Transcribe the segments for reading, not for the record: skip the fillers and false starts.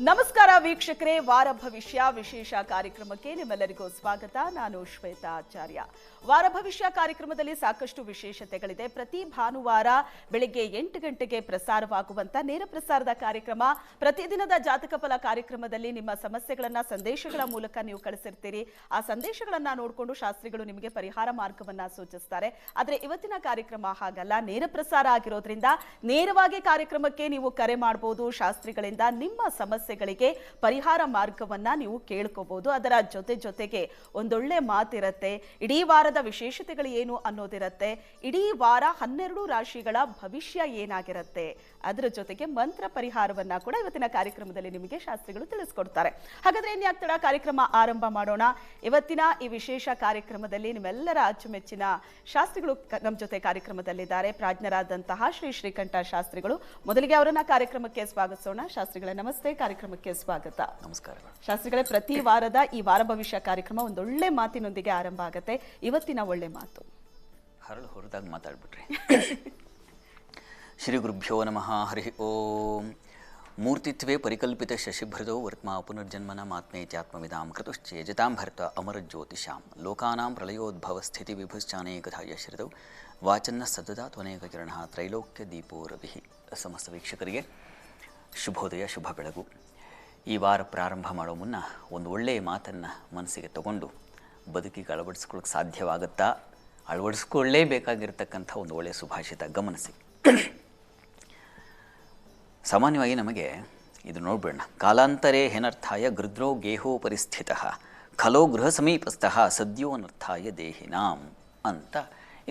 ನಮಸ್ಕಾರ ವೀಕ್ಷಕರೇ, ವಾರ ಭವಿಷ್ಯ ವಿಶೇಷ ಕಾರ್ಯಕ್ರಮಕ್ಕೆ ನಿಮ್ಮೆಲ್ಲರಿಗೂ ಸ್ವಾಗತ. ನಾನು ಶ್ವೇತಾ ಆಚಾರ್ಯ. ವಾರ ಭವಿಷ್ಯ ಕಾರ್ಯಕ್ರಮದಲ್ಲಿ ಸಾಕಷ್ಟು ವಿಶೇಷತೆಗಳಿದೆ. ಪ್ರತಿ ಭಾನುವಾರ ಬೆಳಿಗ್ಗೆ 8 ಗಂಟೆಗೆ ಪ್ರಸಾರವಾಗುವಂತ ನೇರ ಪ್ರಸಾರದ ಕಾರ್ಯಕ್ರಮ ಪ್ರತಿದಿನದ ಜಾತಕ ಫಲ ಕಾರ್ಯಕ್ರಮದಲ್ಲಿ ನಿಮ್ಮ ಸಮಸ್ಯೆಗಳನ್ನ ಸಂದೇಶಗಳ ಮೂಲಕ ನೀವು ಕಳಿಸಿರ್ತೀರಿ. ಆ ಸಂದೇಶಗಳನ್ನ ನೋಡಿಕೊಂಡು ಶಾಸ್ತ್ರಿಗಳು ನಿಮಗೆ ಪರಿಹಾರ ಮಾರ್ಗವನ್ನ ಸೂಚಿಸ್ತಾರೆ. ಆದ್ರೆ ಇವತ್ತಿನ ಕಾರ್ಯಕ್ರಮ ಹಾಗಲ್ಲ, ನೇರ ಪ್ರಸಾರ ಆಗಿರೋದ್ರಿಂದ ನೇರವಾಗಿ ಕಾರ್ಯಕ್ರಮಕ್ಕೆ ನೀವು ಕರೆ ಮಾಡಬಹುದು. ಶಾಸ್ತ್ರಿಗಳಿಂದ ನಿಮ್ಮ ಸಮಸ್ಯೆಗಳಿಗೆ ಪರಿಹಾರ ಮಾರ್ಗವನ್ನ ನೀವು ಕೇಳ್ಕೋಬಹುದು. ಅದರ ಜೊತೆಗೆ ಒಂದೊಳ್ಳೆ ಮಾತಿರತ್ತೆ. ಇಡೀ ವಾರದ ವಿಶೇಷತೆಗಳು ಏನು ಅನ್ನೋದಿರತ್ತೆ. ಇಡೀ ವಾರ 12 ರಾಶಿಗಳ ಭವಿಷ್ಯ ಏನಾಗಿರುತ್ತೆ, ಅದರ ಜೊತೆಗೆ ಮಂತ್ರ ಪರಿಹಾರವನ್ನ ಕೂಡ ಇವತ್ತಿನ ಕಾರ್ಯಕ್ರಮದಲ್ಲಿ ನಿಮಗೆ ಶಾಸ್ತ್ರಿಗಳು ತಿಳಿಸ್ಕೊಡ್ತಾರೆ. ಹಾಗಾದ್ರೆ ಇನ್ಯಾಕ್ ತಡ, ಕಾರ್ಯಕ್ರಮ ಆರಂಭ ಮಾಡೋಣ. ಇವತ್ತಿನ ಈ ವಿಶೇಷ ಕಾರ್ಯಕ್ರಮದಲ್ಲಿ ನಿಮ್ಮೆಲ್ಲರ ಅಚ್ಚುಮೆಚ್ಚಿನ ಶಾಸ್ತ್ರಿಗಳು ನಮ್ಮ ಜೊತೆ ಕಾರ್ಯಕ್ರಮದಲ್ಲಿದ್ದಾರೆ. ಪ್ರಾಜ್ಞರಾದಂತಹ ಶ್ರೀ ಶ್ರೀಕಂಠ ಶಾಸ್ತ್ರಿಗಳು. ಮೊದಲಿಗೆ ಅವರನ್ನ ಕಾರ್ಯಕ್ರಮಕ್ಕೆ ಸ್ವಾಗತಿಸೋಣ. ಶಾಸ್ತ್ರಿಗಳೇ ನಮಸ್ತೆ, ಕಾರ್ಯಕ್ರಮಕ್ಕೆ ಸ್ವಾಗತ. ನಮಸ್ಕಾರ ಶಾಸ್ತ್ರಿಗಳೇ, ಪ್ರತಿ ವಾರದ ಈ ವಾರ ಭವಿಷ್ಯ ಕಾರ್ಯಕ್ರಮ ಒಂದೊಳ್ಳೆ ಮಾತಿನೊಂದಿಗೆ ಆರಂಭ ಆಗುತ್ತೆ. ಇವತ್ತಿನ ಒಳ್ಳೆ ಮಾತು ಹರಳು ಹೊರದಾಗ ಮಾತಾಡ್ಬಿಟ್ರಿ. ಶ್ರೀ ಗುರುಭ್ಯೋ ನಮಃ. ಹರಿ ಓಂ. ಮೂರ್ತಿತ್ವೇ ಪರಿಕಲ್ಪಿತ ಶಶಿಭೃತೋ ವರ್ತ್ಮಾ ಪುನರ್ಜನ್ಮನ ಮಾತ್ಮೇತ್ಯಾತ್ಮವಿದಾಂ ಕೃತುಶ್ಚೇಜತಾಂ ಭರ್ತ ಅಮರಜ್ಯೋತಿಷಾಂ ಲೋಕಾನಾಂ ಪ್ರಳಯೋದ್ಭವ ಸ್ಥಿತಿ ವಿಭುಶ್ಚಾನೇಕಥಾ ಯಶ್ರಿತೌ ವಾಚನ್ನ ಸತತ ತ್ವನೇಕ ಕಿರಣ ತ್ರೈಲೋಕ್ಯ ದೀಪೋ ರವಿ. ಸಮಸ್ತ ವೀಕ್ಷಕರಿಗೆ ಶುಭೋದಯ, ಶುಭ ಬೆಳಗು. ಈ ವಾರ ಪ್ರಾರಂಭ ಮಾಡೋ ಮುನ್ನ ಒಂದು ಒಳ್ಳೆಯ ಮಾತನ್ನು ಮನಸ್ಸಿಗೆ ತಗೊಂಡು ಬದುಕಿಗೆ ಅಳವಡಿಸ್ಕೊಳ್ಳೋಕೆ ಸಾಧ್ಯವಾಗುತ್ತಾ, ಅಳವಡಿಸ್ಕೊಳ್ಳೇಬೇಕಾಗಿರ್ತಕ್ಕಂಥ ಒಂದು ಒಳ್ಳೆಯ ಸುಭಾಷಿತ ಗಮನಿಸಿ. ಸಾಮಾನ್ಯವಾಗಿ ನಮಗೆ ಇದು ನೋಡ್ಬಿಡೋಣ. ಕಾಲಾಂತರೇ ಹೆನರ್ಥಾಯ ಗೃಧ್ರೋ ಗೇಹೋ ಪರಿಸ್ಥಿತ ಖಲೋ ಗೃಹ ಸಮೀಪಸ್ಥಃ ಸದ್ಯೋ ಅನರ್ಥಾಯ ದೇಹಿನಾಂ ಅಂತ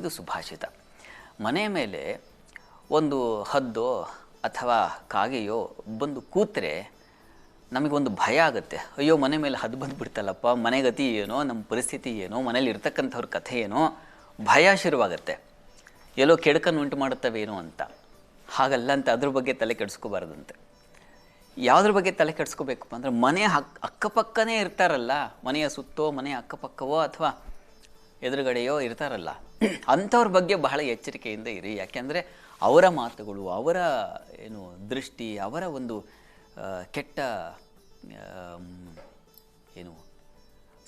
ಇದು ಸುಭಾಷಿತ. ಮನೆ ಮೇಲೆ ಒಂದು ಹದ್ದೋ ಅಥವಾ ಕಾಗೆಯೋ ಬಂದು ಕೂತ್ರೆ ನಮಗೊಂದು ಭಯ ಆಗುತ್ತೆ. ಅಯ್ಯೋ, ಮನೆ ಮೇಲೆ ಹದ್ದು ಬಂದುಬಿಡ್ತಲ್ಲಪ್ಪ, ಮನೆ ಗತಿ ಏನೋ, ನಮ್ಮ ಪರಿಸ್ಥಿತಿ ಏನೋ, ಮನೇಲಿ ಇರ್ತಕ್ಕಂಥವ್ರ ಕಥೆ ಏನೋ, ಭಯ ಶುರುವಾಗುತ್ತೆ. ಎಲ್ಲೋ ಕೆಡಕನ್ನು ಉಂಟು ಮಾಡುತ್ತವೇನೋ ಅಂತ. ಹಾಗಲ್ಲ ಅಂತ ಅದ್ರ ಬಗ್ಗೆ ತಲೆ ಕೆಡಿಸ್ಕೋಬಾರ್ದಂತೆ. ಯಾವುದ್ರ ಬಗ್ಗೆ ತಲೆ ಕೆಡಿಸ್ಕೋಬೇಕಪ್ಪ ಅಂದರೆ, ಮನೆಯ ಅಕ್ಕಪಕ್ಕನೇ ಇರ್ತಾರಲ್ಲ, ಮನೆಯ ಸುತ್ತೋ ಮನೆಯ ಅಕ್ಕಪಕ್ಕವೋ ಅಥವಾ ಎದುರುಗಡೆಯೋ ಇರ್ತಾರಲ್ಲ, ಅಂಥವ್ರ ಬಗ್ಗೆ ಬಹಳ ಎಚ್ಚರಿಕೆಯಿಂದ ಇರಿ. ಯಾಕೆಂದರೆ ಅವರ ಮಾತುಗಳು, ಅವರ ದೃಷ್ಟಿ, ಅವರ ಒಂದು ಕೆಟ್ಟ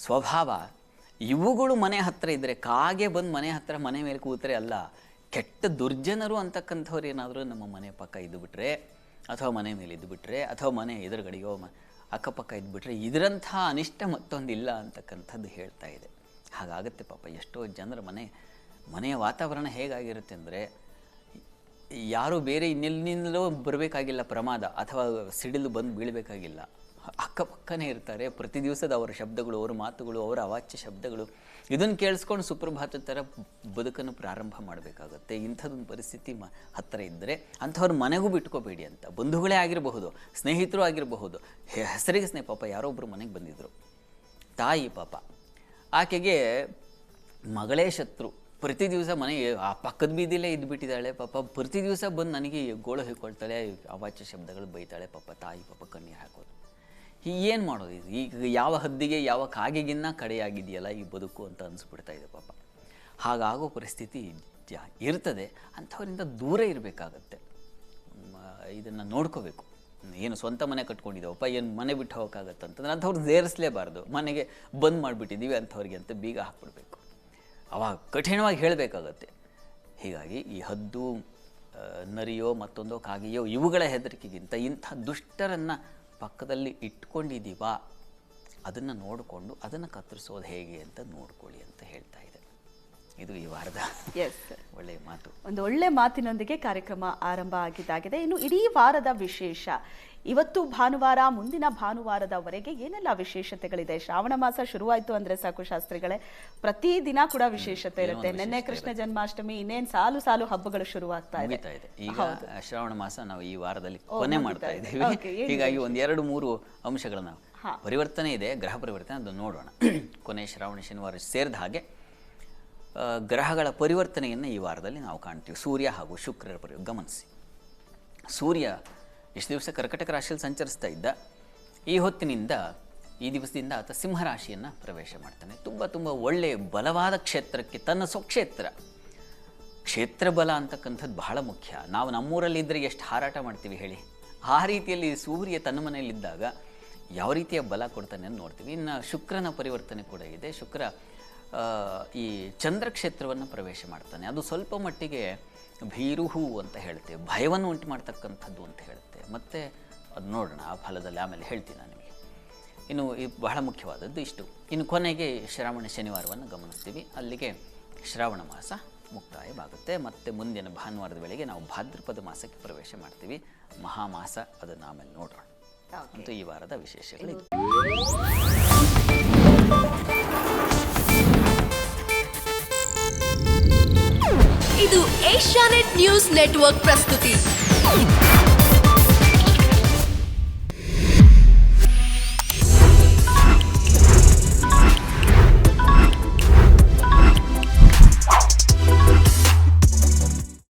ಸ್ವಭಾವ, ಇವುಗಳು ಮನೆ ಹತ್ತಿರ ಇದ್ದರೆ, ಕಾಗೆ ಬಂದು ಮನೆ ಹತ್ತಿರ ಮನೆ ಮೇಲೆ ಕೂತ್ರೆ ಅಲ್ಲ, ಕೆಟ್ಟ ದುರ್ಜನರು ಅಂತಕ್ಕಂಥವ್ರು ಏನಾದರೂ ನಮ್ಮ ಮನೆ ಪಕ್ಕ ಇದ್ದುಬಿಟ್ರೆ ಅಥವಾ ಮನೆ ಮೇಲೆ ಇದ್ದುಬಿಟ್ರೆ ಅಥವಾ ಮನೆ ಎದುರುಗಡೆಯೋ ಅಕ್ಕಪಕ್ಕ ಇದ್ದುಬಿಟ್ರೆ ಇದರಂಥ ಅನಿಷ್ಟ ಮತ್ತೊಂದಿಲ್ಲ ಅಂತಕ್ಕಂಥದ್ದು ಹೇಳ್ತಾ ಇದೆ. ಹಾಗಾಗುತ್ತೆ ಪಾಪ. ಎಷ್ಟೋ ಜನರ ಮನೆಯ ವಾತಾವರಣ ಹೇಗಾಗಿರುತ್ತೆ ಅಂದರೆ, ಯಾರೂ ಬೇರೆ ಇನ್ನೆಲ್ಲಿಂದಲೋ ಬರಬೇಕಾಗಿಲ್ಲ ಪ್ರಮಾದ ಅಥವಾ ಸಿಡಿಲು ಬಂದು ಬೀಳಬೇಕಾಗಿಲ್ಲ, ಅಕ್ಕಪಕ್ಕನೇ ಇರ್ತಾರೆ. ಪ್ರತಿ ದಿವಸದ ಅವರ ಶಬ್ದಗಳು, ಅವರ ಮಾತುಗಳು, ಅವರ ಅವಾಚ್ಯ ಶಬ್ದಗಳು, ಇದನ್ನು ಕೇಳಿಸ್ಕೊಂಡು ಸುಪ್ರಭಾತ ಥರ ಬದುಕನ್ನು ಪ್ರಾರಂಭ ಮಾಡಬೇಕಾಗತ್ತೆ. ಇಂಥದ್ದೊಂದು ಪರಿಸ್ಥಿತಿ ಹತ್ತಿರ ಇದ್ದರೆ ಅಂಥವ್ರ ಮನೆಗೂ ಬಿಟ್ಕೋಬೇಡಿ ಅಂತ. ಬಂಧುಗಳೇ ಆಗಿರಬಹುದು, ಸ್ನೇಹಿತರು ಆಗಿರಬಹುದು. ಹೆಸರಿಗೆ ಪಾಪ ಯಾರೊಬ್ಬರು ಮನೆಗೆ ಬಂದಿದ್ದರು. ತಾಯಿ ಪಾಪ, ಆಕೆಗೆ ಮಗಳೇ ಶತ್ರು. ಪ್ರತಿ ದಿವಸ ಮನೆಗೆ ಆ ಪಕ್ಕದ ಬೀದಿಲೇ ಇದ್ದುಬಿಟ್ಟಿದ್ದಾಳೆ ಪಾಪ. ಪ್ರತಿ ದಿವಸ ಬಂದು ನನಗೆ ಗೋಳು ಹೇಳ್ಕೊಳ್ತಾಳೆ, ಅವಾಚ್ಯ ಶಬ್ದಗಳು ಬೈತಾಳೆ ಪಾಪ. ತಾಯಿ ಪಾಪ ಕಣ್ಣೀರು ಹಾಕೋದು. ಏನು ಮಾಡೋದು ಇದು? ಈಗ ಯಾವ ಹದ್ದಿಗೆ ಯಾವ ಕಾಗೆಗಿನ್ನ ಕಡೆಯಾಗಿದೆಯಲ್ಲ ಈ ಬದುಕು ಅಂತ ಅನಿಸ್ಬಿಡ್ತಾ ಇದೆ ಪಾಪ. ಹಾಗಾಗೋ ಪರಿಸ್ಥಿತಿ ಇರ್ತದೆ. ಅಂಥವರಿಂದ ದೂರ ಇರಬೇಕಾಗತ್ತೆ. ಇದನ್ನು ನೋಡ್ಕೋಬೇಕು. ಏನು ಸ್ವಂತ ಮನೆ ಕಟ್ಕೊಂಡಿದ್ದಾವಪ್ಪ, ಏನು ಮನೆ ಬಿಟ್ಟು ಹೋಗೋಕ್ಕಾಗತ್ತಂತಂದ್ರೆ ಅಂಥವ್ರು ಸೇರಿಸಲೇಬಾರ್ದು. ಮನೆಗೆ ಬಂದ್ ಮಾಡಿಬಿಟ್ಟಿದ್ದೀವಿ ಅಂಥವ್ರಿಗೆ ಅಂತ ಬೀಗ ಹಾಕ್ಬಿಡ್ಬೇಕು. ಅವಾಗ ಕಠಿಣವಾಗಿ ಹೇಳಬೇಕಾಗತ್ತೆ. ಹೀಗಾಗಿ ಈ ಹದ್ದು, ನರಿಯೋ ಮತ್ತೊಂದೋ ಕಾಗೆಯೋ ಇವುಗಳ ಹೆದರಿಕೆಗಿಂತ ಇಂಥ ದುಷ್ಟರನ್ನು ಪಕ್ಕದಲ್ಲಿ ಇಟ್ಕೊಂಡಿದ್ದೀವಾ, ಅದನ್ನು ನೋಡಿಕೊಂಡು ಅದನ್ನು ಕತ್ತರಿಸೋದು ಹೇಗೆ ಅಂತ ನೋಡ್ಕೊಳ್ಳಿ ಅಂತ ಹೇಳ್ತಾ ಇದೆ. ಇದು ಈ ವಾರದ ಒಳ್ಳೆಯ ಮಾತು. ಒಂದು ಒಳ್ಳೆ ಮಾತಿನೊಂದಿಗೆ ಕಾರ್ಯಕ್ರಮ ಆರಂಭ ಆಗಿದ್ದಾಗಿದೆ. ಇನ್ನು ಇಡೀ ವಾರದ ವಿಶೇಷ, ಇವತ್ತು ಭಾನುವಾರ, ಮುಂದಿನ ಭಾನುವಾರದವರೆಗೆ ಏನೆಲ್ಲ ವಿಶೇಷತೆಗಳಿದೆ? ಶ್ರಾವಣ ಮಾಸ ಶುರುವಾಯಿತು ಅಂದ್ರೆ ಸಾಕು ಶಾಸ್ತ್ರಿಗಳೇ, ಪ್ರತಿದಿನ ಕೂಡ ವಿಶೇಷತೆ ಇರುತ್ತೆ. ನಿನ್ನೆ ಕೃಷ್ಣ ಜನ್ಮಾಷ್ಟಮಿ, ಇನ್ನೇನು ಸಾಲು ಸಾಲು ಹಬ್ಬಗಳು ಶುರುವಾಗ್ತಾ ಇದೆ. ಈಗ ಶ್ರಾವಣ ಮಾಸ ನಾವು ಈ ವಾರದಲ್ಲಿ ಕೊನೆ ಮಾಡ್ತಾ ಇದ್ದೀವಿ. ಹೀಗಾಗಿ ಒಂದು 2-3 ಅಂಶಗಳನ್ನ ಪರಿವರ್ತನೆ ಇದೆ, ಗ್ರಹ ಪರಿವರ್ತನೆ, ಅದನ್ನು ನೋಡೋಣ. ಕೊನೆ ಶ್ರಾವಣ ಶನಿವಾರ ಸೇರಿದ ಹಾಗೆ ಗ್ರಹಗಳ ಪರಿವರ್ತನೆಯನ್ನು ಈ ವಾರದಲ್ಲಿ ನಾವು ಕಾಣ್ತೀವಿ. ಸೂರ್ಯ ಹಾಗೂ ಶುಕ್ರರ ಗಮನಿಸಿ. ಸೂರ್ಯ ಇಷ್ಟು ದಿವಸ ಕರ್ಕಟಕ ರಾಶಿಯಲ್ಲಿ ಸಂಚರಿಸ್ತಾ ಇದ್ದ. ಈ ಹೊತ್ತಿನಿಂದ, ಈ ದಿವಸದಿಂದ ಆತ ಸಿಂಹರಾಶಿಯನ್ನು ಪ್ರವೇಶ ಮಾಡ್ತಾನೆ. ತುಂಬ ಒಳ್ಳೆಯ ಬಲವಾದ ಕ್ಷೇತ್ರಕ್ಕೆ, ತನ್ನ ಕ್ಷೇತ್ರ ಬಲ ಅಂತಕ್ಕಂಥದ್ದು ಬಹಳ ಮುಖ್ಯ. ನಾವು ನಮ್ಮೂರಲ್ಲಿ ಇದ್ದರೆ ಎಷ್ಟು ಹಾರಾಟ ಮಾಡ್ತೀವಿ ಹೇಳಿ. ಆ ರೀತಿಯಲ್ಲಿ ಸೂರ್ಯ ತನ್ನ ಮನೆಯಲ್ಲಿದ್ದಾಗ ಯಾವ ರೀತಿಯ ಬಲ ಕೊಡ್ತಾನೆ ಅಂತ ನೋಡ್ತೀವಿ. ಇನ್ನು ಶುಕ್ರನ ಪರಿವರ್ತನೆ ಕೂಡ ಇದೆ. ಶುಕ್ರ ಈ ಚಂದ್ರಕ್ಷೇತ್ರವನ್ನು ಪ್ರವೇಶ ಮಾಡ್ತಾನೆ. ಅದು ಸ್ವಲ್ಪ ಮಟ್ಟಿಗೆ ಭೀರುಹು ಅಂತ ಹೇಳ್ತೇವೆ, ಭಯವನ್ನು ಉಂಟು ಮಾಡ್ತಕ್ಕಂಥದ್ದು ಅಂತ ಹೇಳುತ್ತೆ. ಮತ್ತು ಅದು ನೋಡೋಣ ಆ ಫಲದಲ್ಲಿ ಆಮೇಲೆ ಹೇಳ್ತೀನಿ ನಾನು ನಿಮಗೆ. ಇನ್ನು ಈ ಬಹಳ ಮುಖ್ಯವಾದದ್ದು ಇಷ್ಟು. ಇನ್ನು ಕೊನೆಗೆ ಶ್ರಾವಣ ಶನಿವಾರವನ್ನು ಗಮನಿಸ್ತೀವಿ. ಅಲ್ಲಿಗೆ ಶ್ರಾವಣ ಮಾಸ ಮುಕ್ತಾಯವಾಗುತ್ತೆ. ಮತ್ತು ಮುಂದಿನ ಭಾನುವಾರದ ವೇಳೆಗೆ ನಾವು ಭಾದ್ರಪದ ಮಾಸಕ್ಕೆ ಪ್ರವೇಶ ಮಾಡ್ತೀವಿ. ಮಹಾಮಾಸ, ಅದನ್ನು ಆಮೇಲೆ ನೋಡೋಣ. ಅಂತೂ ಈ ವಾರದ ವಿಶೇಷಗಳು ಇದು ಏಷ್ಯಾನೆಟ್ ನ್ಯೂಸ್ ನೆಟ್ವರ್ಕ್ ಪ್ರಸ್ತುತಿ.